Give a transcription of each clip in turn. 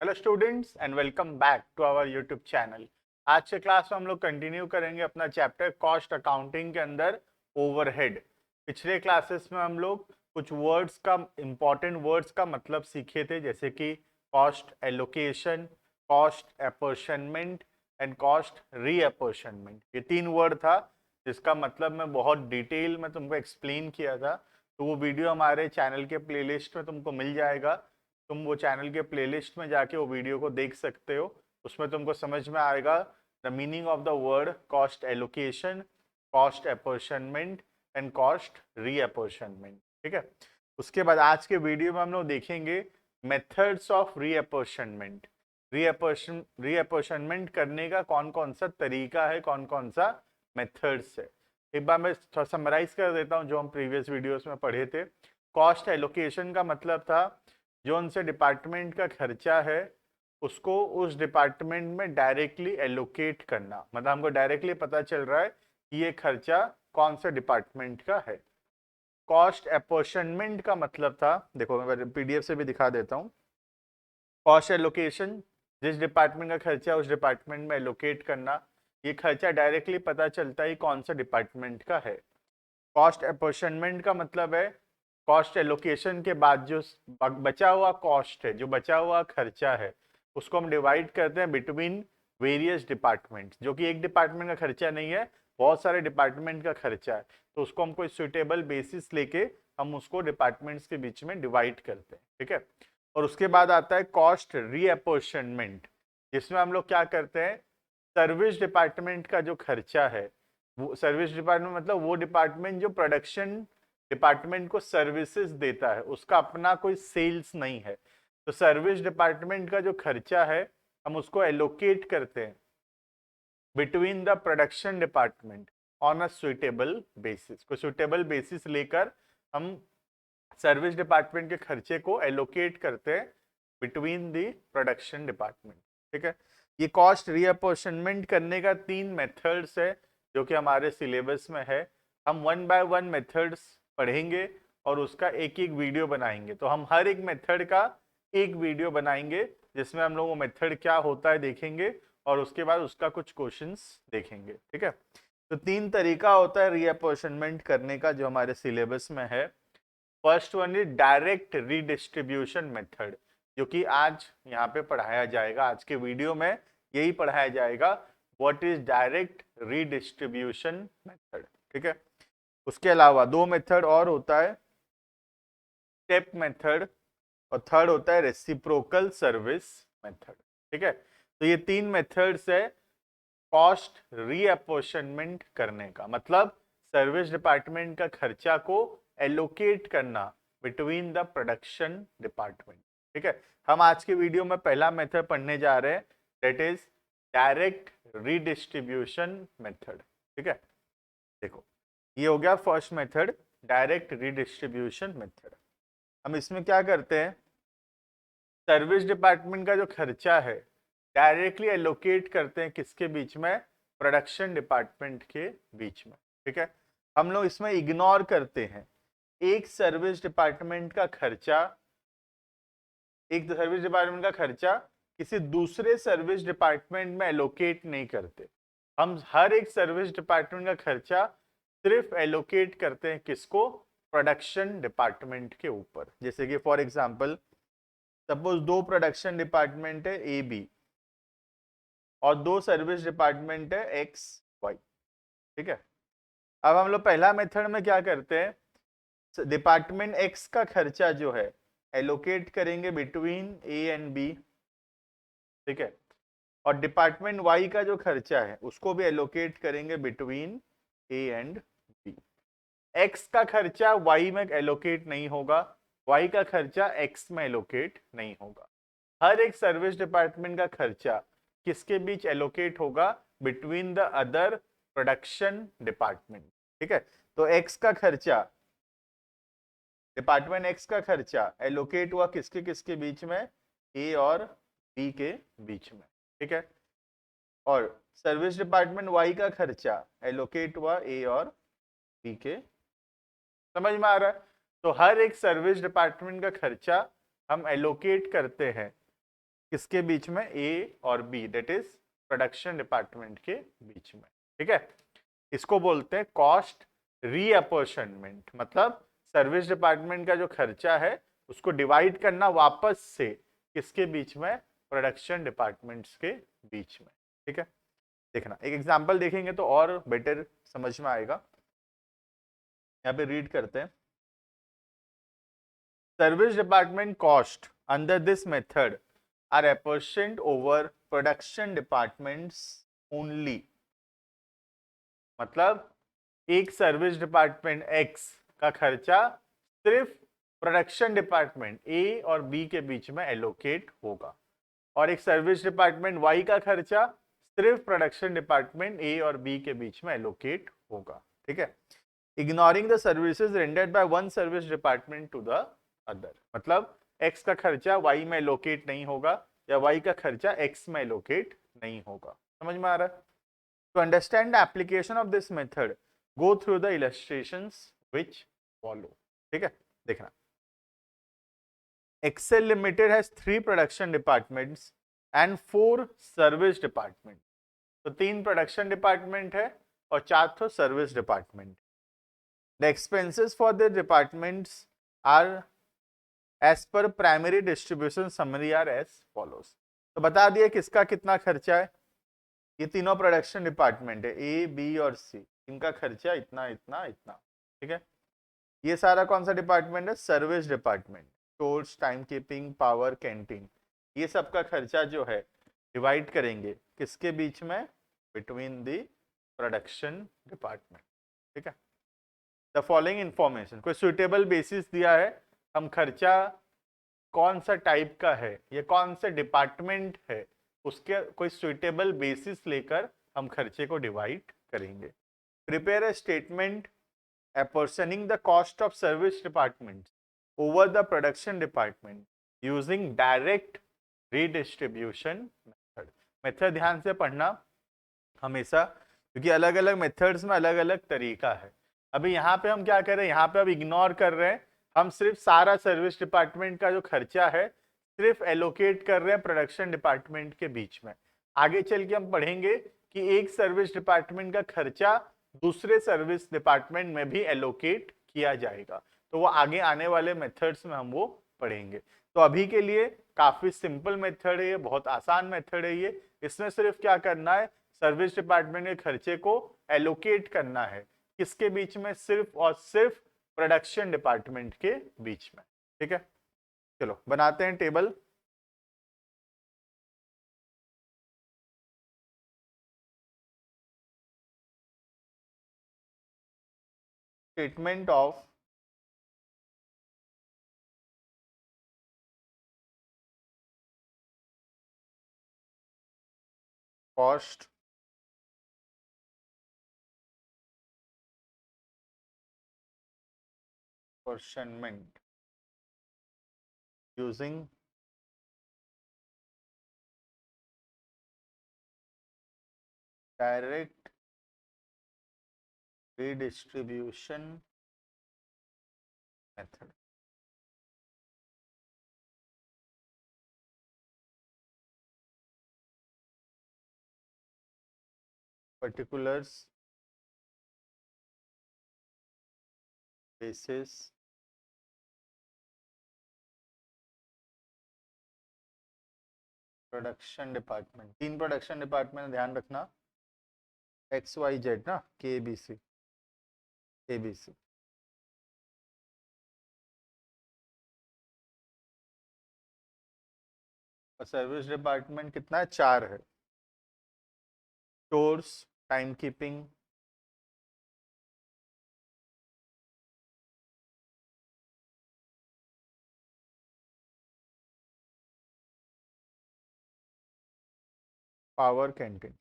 Hello students and welcome back to our YouTube channel. आज के class में हम लोग कंटिन्यू करेंगे अपना चैप्टर कॉस्ट अकाउंटिंग के अंदर ओवरहेड। पिछले क्लासेस में हम लोग कुछ वर्ड्स का इंपॉर्टेंट वर्ड्स का मतलब सीखे थे, जैसे कि cost allocation, cost apportionment and cost reapportionment. ये तीन वर्ड था जिसका मतलब मैं बहुत डिटेल में तुमको एक्सप्लेन किया था। तो वो वीडियो हमारे चैनल के प्लेलिस्ट में तुमको मिल जाएगा। तुम वो चैनल के प्लेलिस्ट में जाके वो वीडियो को देख सकते हो। उसमें तुमको समझ में आएगा the meaning of the word cost allocation, cost apportionment and cost reapportionment. ठीक है। उसके बाद आज के वीडियो में हम लोग देखेंगे मेथड्स ऑफ रीअपॉर्शनमेंट। रीअपॉर्शनमेंट करने का कौन कौन सा तरीका है, कौन कौन सा मेथड्स है। एक बार मैं थोड़ा समराइज कर देता हूँ जो हम प्रीवियस वीडियोस में पढ़े थे। कॉस्ट एलोकेशन का मतलब था जो उनसे डिपार्टमेंट का खर्चा है उसको उस डिपार्टमेंट में डायरेक्टली एलोकेट करना। मतलब हमको डायरेक्टली पता चल रहा है कि ये खर्चा कौन से डिपार्टमेंट का है। कॉस्ट अपॉर्शनमेंट का मतलब था, देखो मैं पीडीएफ से भी दिखा देता हूँ। कॉस्ट एलोकेशन, जिस डिपार्टमेंट का खर्चा है उस डिपार्टमेंट में एलोकेट करना। ये खर्चा डायरेक्टली पता चलता है कौन सा डिपार्टमेंट का है। कॉस्ट अपॉर्शनमेंट का मतलब है कॉस्ट एलोकेशन के बाद जो बचा हुआ कॉस्ट है, जो बचा हुआ खर्चा है, उसको हम डिवाइड करते हैं बिटवीन वेरियस डिपार्टमेंट्स। जो कि एक डिपार्टमेंट का खर्चा नहीं है, बहुत सारे डिपार्टमेंट का खर्चा है। तो उसको हम कोई सुटेबल बेसिस लेके हम उसको डिपार्टमेंट्स के बीच में डिवाइड करते हैं। ठीक है। और उसके बाद आता है कॉस्ट रीअपॉर्शनमेंट, जिसमें हम लोग क्या करते हैं, सर्विस डिपार्टमेंट का जो खर्चा है, वो सर्विस डिपार्टमेंट मतलब वो डिपार्टमेंट जो प्रोडक्शन डिपार्टमेंट को सर्विसेज देता है, उसका अपना कोई सेल्स नहीं है। तो सर्विस डिपार्टमेंट का जो खर्चा है हम उसको एलोकेट करते हैं between the production department on a suitable basis. कोई सुइटेबल बेसिस लेकर हम सर्विस डिपार्टमेंट के खर्चे को एलोकेट करते हैं बिटवीन द प्रोडक्शन डिपार्टमेंट। ठीक है। ये कॉस्ट रीअपॉर्शनमेंट करने का 3 मेथड्स है जो कि हमारे सिलेबस में है। हम 1 बाय 1 मेथड्स पढ़ेंगे और उसका एक एक वीडियो बनाएंगे। तो हम हर एक मेथड का एक वीडियो बनाएंगे जिसमें हम लोग वो मेथड क्या होता है देखेंगे और उसके बाद उसका कुछ क्वेश्चंस देखेंगे। ठीक है। तो 3 तरीका होता है रीअपॉर्शनमेंट करने का जो हमारे सिलेबस में है। First one is direct redistribution method, जो कि आज यहाँ पे पढ़ाया जाएगा। आज के वीडियो में यही पढ़ाया जाएगा, what is direct redistribution method. ठीक है। उसके अलावा 2 मेथड और होता है, स्टेप मेथड और थर्ड होता है रेसिप्रोकल सर्विस मेथड। ठीक है। तो ये 3 मेथड्स है कॉस्ट रीअपॉर्शनमेंट करने का। मतलब सर्विस डिपार्टमेंट का खर्चा को एलोकेट करना बिटवीन द प्रोडक्शन डिपार्टमेंट। ठीक है। हम आज के वीडियो में पहला मेथड पढ़ने जा रहे हैं, that is direct redistribution method. ठीक है। देखो ये हो गया first method, direct redistribution method. हम इसमें क्या करते हैं, सर्विस डिपार्टमेंट का जो खर्चा है डायरेक्टली एलोकेट करते हैं किसके बीच में, प्रोडक्शन डिपार्टमेंट के बीच में। ठीक है। हम लोग इसमें इग्नोर करते हैं एक सर्विस डिपार्टमेंट का खर्चा, एक सर्विस डिपार्टमेंट का खर्चा किसी दूसरे सर्विस डिपार्टमेंट में एलोकेट नहीं करते। हम हर एक सर्विस डिपार्टमेंट का खर्चा सिर्फ एलोकेट करते हैं किसको, प्रोडक्शन डिपार्टमेंट के ऊपर। जैसे कि for example suppose 2 production department है ए बी और 2 सर्विस डिपार्टमेंट है एक्स वाई। ठीक है। अब हम लोग पहला मेथड में क्या करते हैं, डिपार्टमेंट एक्स का खर्चा जो है एलोकेट करेंगे बिटवीन ए एंड बी। ठीक है। और डिपार्टमेंट वाई का जो खर्चा है उसको भी एलोकेट करेंगे between A and B. X का खर्चा वाई में एलोकेट नहीं होगा, वाई का खर्चा एक्स में एलोकेट नहीं होगा। हर एक सर्विस डिपार्टमेंट का खर्चा किसके बीच एलोकेट होगा, between the other production department. ठीक है। तो एक्स का खर्चा, डिपार्टमेंट एक्स का खर्चा एलोकेट हुआ किसके किसके बीच में, ए और बी के बीच में। ठीक है। और सर्विस डिपार्टमेंट वाई का खर्चा एलोकेट हुआ ए और बी के। समझ में आ रहा है। तो हर एक सर्विस डिपार्टमेंट का खर्चा हम एलोकेट करते हैं किसके बीच में, ए और B, that is production department के बीच में। ठीक है, इसको बोलते हैं कॉस्ट रीअपोर्शनमेंट, मतलब सर्विस डिपार्टमेंट का जो खर्चा है उसको डिवाइड करना वापस से किसके बीच में, प्रोडक्शन डिपार्टमेंट्स के बीच में। ठीक है, देखना एक एग्जांपल देखेंगे तो और बेटर समझ में आएगा। यहाँ पे रीड करते हैं, service department cost under this method are apportioned over production departments only. मतलब एक सर्विस डिपार्टमेंट एक्स का खर्चा सिर्फ प्रोडक्शन डिपार्टमेंट ए और बी के बीच में एलोकेट होगा, और एक सर्विस डिपार्टमेंट वाई का खर्चा सिर्फ प्रोडक्शन डिपार्टमेंट ए और बी के बीच में एलोकेट होगा। ठीक है, ignoring the services rendered by one service department to the other, मतलब एक्स का खर्चा वाई में एलोकेट नहीं होगा या वाई का खर्चा एक्स में एलोकेट नहीं होगा। समझ में आ रहा है? To understand the application of this method, go through the illustrations which follow. ठीक है, देखना, Excel Limited has 3 production departments and 4 service departments. तो 3 प्रोडक्शन डिपार्टमेंट है और 4 तो service department. The expenses for the departments are as per primary distribution summary are as follows. तो बता दिया किसका कितना खर्चा है। ये तीनों प्रोडक्शन डिपार्टमेंट है, ए बी और सी, इनका खर्चा इतना इतना इतना। ठीक है, ये सारा कौन सा डिपार्टमेंट है, service department, stores, time keeping, power, canteen, ये सब का खर्चा जो है डिवाइड करेंगे किसके बीच में, बिटवीन द प्रोडक्शन डिपार्टमेंट। ठीक है, द फॉलोइंग इंफॉर्मेशन, कोई सुइटेबल बेसिस दिया है, हम खर्चा कौन सा टाइप का है, ये कौन सा डिपार्टमेंट है, उसके कोई सुइटेबल बेसिस लेकर हम खर्चे को डिवाइड करेंगे। Prepare a statement apportioning the cost of service departments over the production department using direct redistribution method. Method ध्यान से पढ़ना हमेशा, क्योंकि अलग अलग मेथड्स में अलग अलग तरीका है। अभी यहाँ पे हम क्या कर रहे हैं, यहाँ पे अब इग्नोर कर रहे हैं, हम सिर्फ सारा सर्विस डिपार्टमेंट का जो खर्चा है सिर्फ एलोकेट कर रहे हैं प्रोडक्शन डिपार्टमेंट के बीच में। आगे चल के हम पढ़ेंगे कि एक सर्विस डिपार्टमेंट का खर्चा दूसरे सर्विस डिपार्टमेंट में भी एलोकेट किया जाएगा, तो वो आगे आने वाले मेथड्स में हम वो पढ़ेंगे। तो अभी के लिए काफी सिंपल मेथड है ये, बहुत आसान मेथड है ये। इसमें सिर्फ क्या करना है, सर्विस डिपार्टमेंट के खर्चे को एलोकेट करना है किसके बीच में, सिर्फ और सिर्फ प्रोडक्शन डिपार्टमेंट के बीच में। ठीक है, चलो बनाते हैं table. Statement of cost apportionment using direct redistribution method. Particulars basis production department, 3 production department ध्यान रखना, एक्स वाई जेड ना, के B C, A B C. और सर्विस डिपार्टमेंट कितना है, 4 है, stores, time keeping, power, canteen.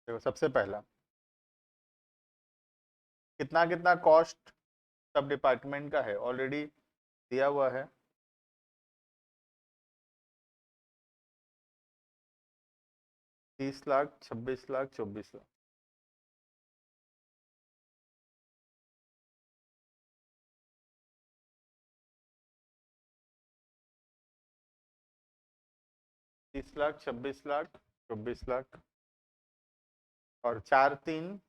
देखो सबसे पहला कितना कितना कॉस्ट सब डिपार्टमेंट का है ऑलरेडी दिया हुआ है। 30 लाख, 26 लाख, 24 लाख। तीस लाख, 26 लाख, 24 लाख और 4 3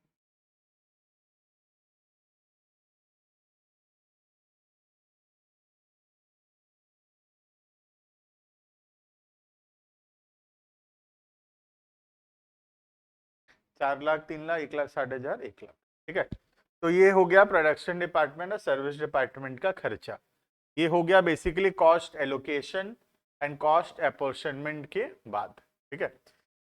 4 लाख, 3 लाख, 1,60,000, 1 लाख। ठीक है, तो ये हो गया प्रोडक्शन डिपार्टमेंट और सर्विस डिपार्टमेंट का खर्चा। ये हो गया basically cost allocation and cost apportionment के बाद। ठीक है,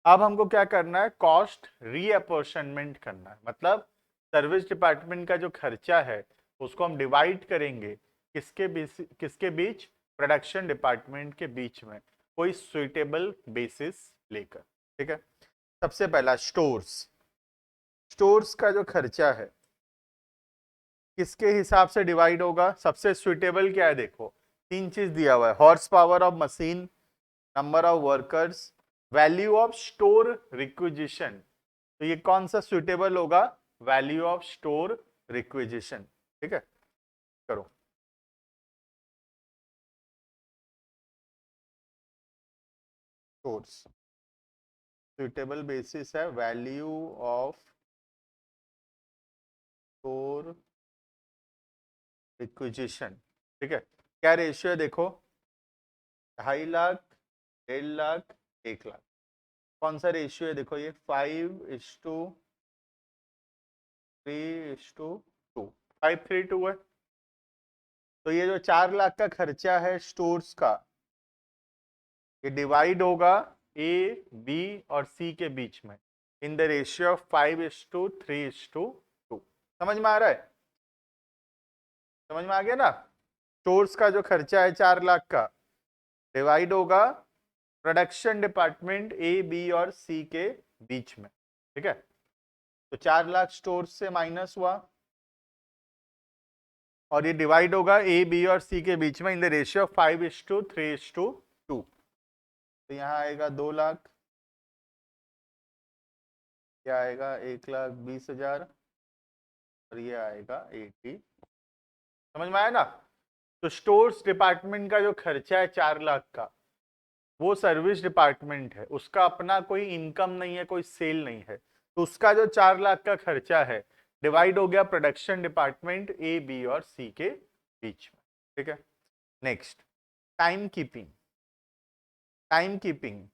अब हमको क्या करना है, कॉस्ट रीअपॉर्शनमेंट करना है। मतलब सर्विस डिपार्टमेंट का जो खर्चा है उसको हम डिवाइड करेंगे किसके बीच, प्रोडक्शन डिपार्टमेंट के बीच में, कोई सुइटेबल बेसिस लेकर। ठीक है, सबसे पहला स्टोर्स। स्टोर्स का जो खर्चा है किसके हिसाब से डिवाइड होगा, सबसे सुइटेबल क्या है, देखो 3 चीज दिया हुआ है, horse power of machine, number of workers, value of store requisition. तो ये कौन सा सुइटेबल होगा, वैल्यू ऑफ स्टोर रिक्विजिशन। ठीक है, करो। स्टोर्स सुइटेबल बेसिस है वैल्यू ऑफ स्टोर रिक्विजिशन। ठीक है, क्या रेशियो है देखो, 2.5 लाख, 1.5 लाख, 1 लाख। कौन सा रेशियो है देखो, ये 5:3:2, 5:3:2 है। तो ये जो 4 लाख का खर्चा है स्टोर्स का, ये डिवाइड होगा ए, बी और सी के बीच में इन द रेशियो ऑफ 5:3:2। समझ में आ रहा है, समझ में आ गया ना। स्टोर्स का जो खर्चा है 4 लाख का डिवाइड होगा प्रोडक्शन डिपार्टमेंट ए, बी और सी के बीच में। ठीक है, तो 4 लाख स्टोर्स से माइनस हुआ और ये डिवाइड होगा ए, बी और सी के बीच में इन द रेशियो ऑफ 5:3:2। तो यहाँ आएगा 2 लाख, क्या आएगा 1,20,000 और ये आएगा 80। समझ में आया ना। तो स्टोर्स डिपार्टमेंट का जो खर्चा है 4 लाख का, वो सर्विस डिपार्टमेंट है, उसका अपना कोई इनकम नहीं है, कोई सेल नहीं है, तो उसका जो 4 लाख का खर्चा है डिवाइड हो गया प्रोडक्शन डिपार्टमेंट ए, बी और सी के बीच में। ठीक है, next time keeping. Time keeping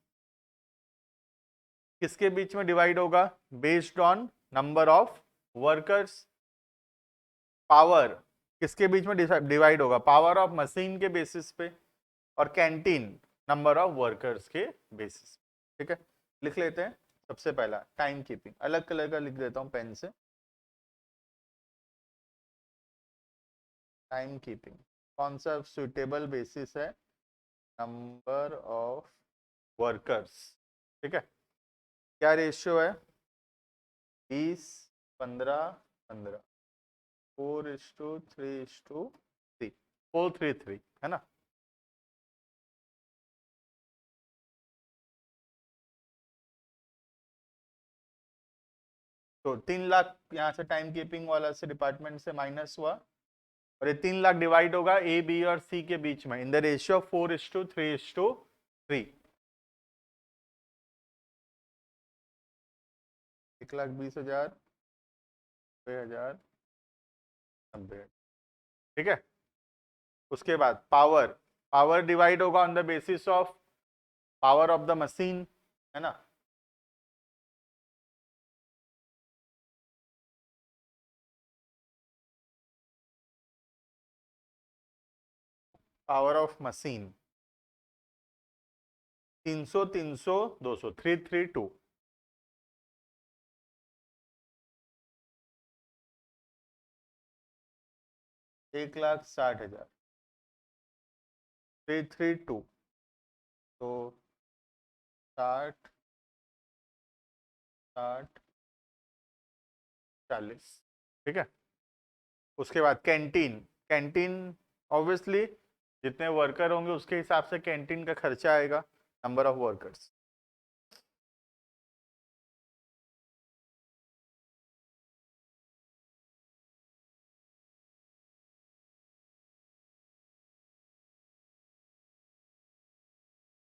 किसके बीच में डिवाइड होगा, based on number of workers. Power किसके बीच में डिवाइड होगा, पावर ऑफ मशीन के बेसिस पे, और कैंटीन नंबर ऑफ वर्कर्स के बेसिस। ठीक है, लिख लेते हैं। सबसे पहला टाइम कीपिंग, अलग कलर का लिख देता हूं पेन से। टाइम कीपिंग कौन सा सुइटेबल बेसिस है, नंबर ऑफ वर्कर्स। ठीक है, क्या रेशियो है, 20:15:15, 4:3:3, 4:3:3 है ना। तो 3 लाख यहाँ से टाइम कीपिंग वाला से डिपार्टमेंट से माइनस हुआ और ये 3 लाख डिवाइड होगा ए, बी और सी के बीच में इन द रेशियो 4:3:3। 1,20,000, 90,000, 90,000। ठीक है, उसके बाद पावर, पावर डिवाइड होगा on the basis of power of the machine, है ना। Power of machine 300, 300, 200, 3:3:2। 1,60,000, 3:3:2, तो 60, 60, 40। ठीक है, उसके बाद कैंटीन। कैंटीन ऑब्वियसली जितने वर्कर होंगे उसके हिसाब से कैंटीन का खर्चा आएगा, number of workers.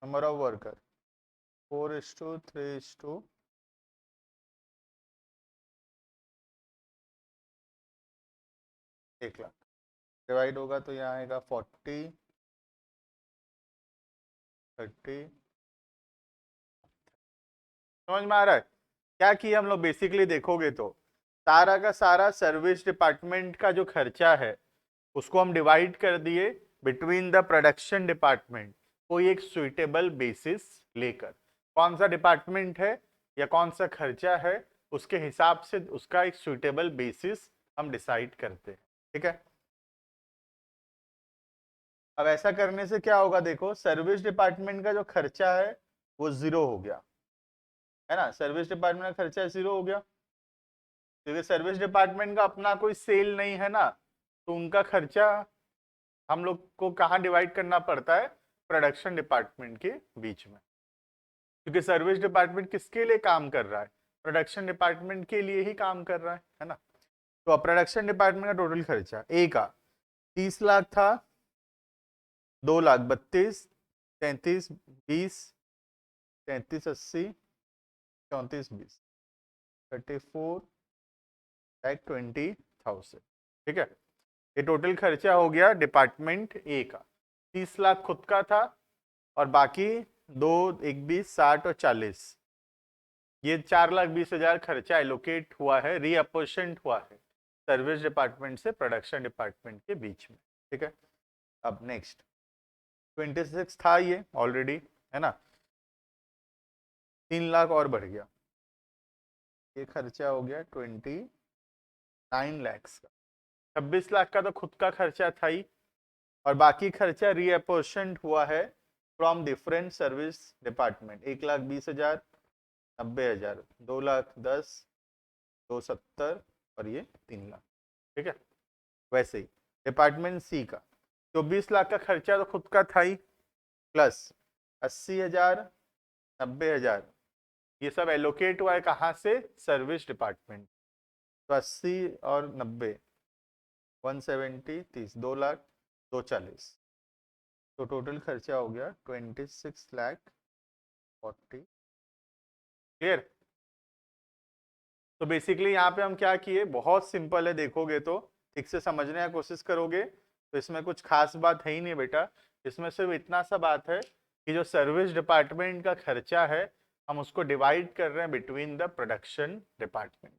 Number of worker 4:3:, 1 lakh divide होगा तो यहाँ आएगा 40, 30। समझ में आ रहा है क्या किया हम लोग? बेसिकली देखोगे तो सारा का सारा सर्विस डिपार्टमेंट का जो खर्चा है उसको हम डिवाइड कर दिए बिटवीन द प्रोडक्शन डिपार्टमेंट, कोई एक सुइटेबल बेसिस लेकर। कौन सा डिपार्टमेंट है या कौन सा खर्चा है उसके हिसाब से उसका एक सुइटेबल बेसिस हम डिसाइड करते हैं। ठीक है, अब ऐसा करने से क्या होगा, देखो सर्विस डिपार्टमेंट का जो खर्चा है वो 0 हो गया, है ना। सर्विस डिपार्टमेंट का खर्चा 0 हो गया क्योंकि सर्विस डिपार्टमेंट का अपना कोई सेल नहीं है ना, तो उनका खर्चा हम लोग को कहाँ डिवाइड करना पड़ता है? प्रोडक्शन डिपार्टमेंट के बीच में, क्योंकि सर्विस डिपार्टमेंट किसके लिए काम कर रहा है? प्रोडक्शन डिपार्टमेंट के लिए ही काम कर रहा है ना। तो प्रोडक्शन डिपार्टमेंट का टोटल खर्चा ए का 30 लाख था, 2,32,000, 33,20, 33,80, 34,20, 34,20,000। ठीक है, ये टोटल खर्चा हो गया डिपार्टमेंट ए का। 30 लाख खुद का था और बाकी 2, 1, 20, 60 और 40, ये 4,20,000 खर्चा एलोकेट हुआ है, रीअपोर्शनड हुआ है सर्विस डिपार्टमेंट से प्रोडक्शन डिपार्टमेंट के बीच में। ठीक है, अब नेक्स्ट 26 था ये ऑलरेडी, है ना। 3 लाख और बढ़ गया, ये खर्चा हो गया 29 lakhs का। 26 लाख का तो खुद का खर्चा था ही और बाकी खर्चा रीअपोर्शनड हुआ है फ्रॉम डिफरेंट सर्विस डिपार्टमेंट। 1,20,000, 90,000, 2,10,000, 270 और ये 3 लाख। ठीक है, वैसे ही डिपार्टमेंट सी का 24 लाख का खर्चा तो खुद का था ही, प्लस 80,000, 90,000, ये सब एलोकेट हुआ है कहाँ से? Service department. तो 80 और 90, 170, 30, 2 लाख, 240, तो टोटल खर्चा हो गया 26,40,000। क्लियर? तो बेसिकली यहाँ पे हम क्या किए, बहुत सिंपल है, देखोगे तो ठीक से समझने की कोशिश करोगे तो इसमें कुछ खास बात है ही नहीं बेटा। इसमें सिर्फ इतना सा बात है कि जो सर्विस डिपार्टमेंट का खर्चा है हम उसको डिवाइड कर रहे हैं बिटवीन द प्रोडक्शन डिपार्टमेंट।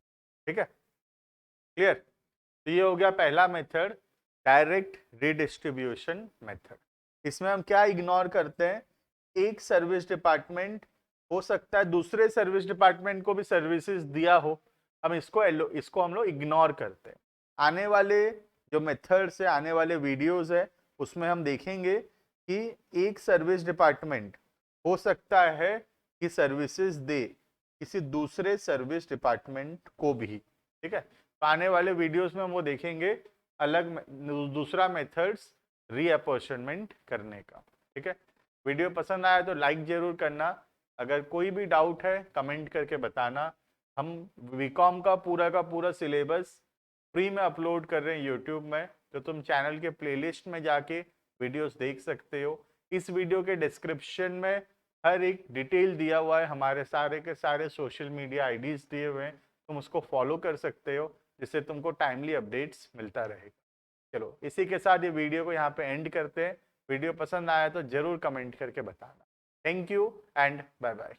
ठीक है, क्लियर? तो ये हो गया पहला मेथड, डायरेक्ट रिडिस्ट्रीब्यूशन मेथड। इसमें हम क्या इग्नोर करते हैं? एक सर्विस डिपार्टमेंट हो सकता है दूसरे सर्विस डिपार्टमेंट को भी सर्विसेज दिया हो, हम इसको हम लोग इग्नोर करते हैं। आने वाले जो मेथड्स है, आने वाले वीडियोस है, उसमें हम देखेंगे कि एक सर्विस डिपार्टमेंट हो सकता है कि सर्विसेज दे किसी दूसरे सर्विस डिपार्टमेंट को भी। ठीक है, तो आने वाले वीडियोस में हम वो देखेंगे अलग दूसरा मेथड्स रीअपोर्शनमेंट करने का। ठीक है, वीडियो पसंद आया तो लाइक जरूर करना, अगर कोई भी डाउट है कमेंट करके बताना। हम बीकॉम का पूरा सिलेबस फ्री में अपलोड कर रहे हैं यूट्यूब में, तो तुम चैनल के प्लेलिस्ट में जाके वीडियोस देख सकते हो। इस वीडियो के डिस्क्रिप्शन में हर एक डिटेल दिया हुआ है, हमारे सारे के सारे सोशल मीडिया आईडीज दिए हुए हैं, तुम उसको फॉलो कर सकते हो जिससे तुमको टाइमली अपडेट्स मिलता रहेगा। चलो इसी के साथ ये वीडियो को यहाँ पे एंड करते हैं। वीडियो पसंद आया तो जरूर कमेंट करके बताना। Thank you and bye bye.